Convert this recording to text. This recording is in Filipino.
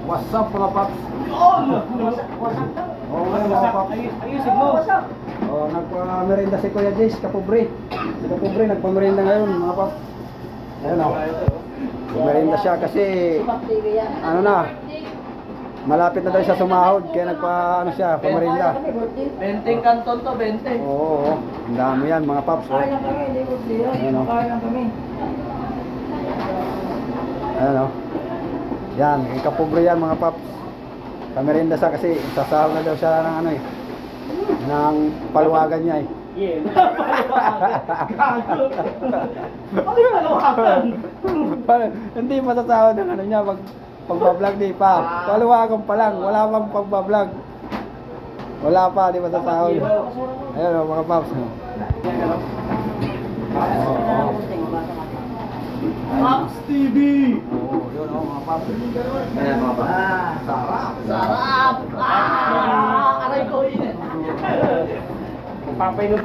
What's up mga paps? Wasak daw. Oo nga mga paps. Ayusin mo. Wasak. Oh, nagpa-merienda si Kuya Jace, kapobre. Si kapobre, nagpa-merienda ngayon mga paps. Ayun o. Merienda siya kasi, Bakterya. ano na, malapit na daw siya sumahod. Kaya ano siya, pamerinda. Kami, birthday. 20 kanton to, 20. Oo, ang dami yan mga paps. Oh. Kain lang kami, hindi birthday yan. Ayun, oh. Kain lang kami. Ayan o. Yan, kapobre yan mga paps. Pamerinda siya kasi sasahod na daw siya ng ano eh. Ng paluwagan niya eh. Yeah. Gago. Ano yung malawakan? Hindi masasahod ng ano niya pagbablog di pa. Paluwagan pa lang, wala pang pagbablog. Wala pa, di masasahod. Ayun o mga paps. Pops TV. Oo, yun o mga paps. Ayan mga pa. Sarap. Sarap! Ah! Aray ko, init. Papainom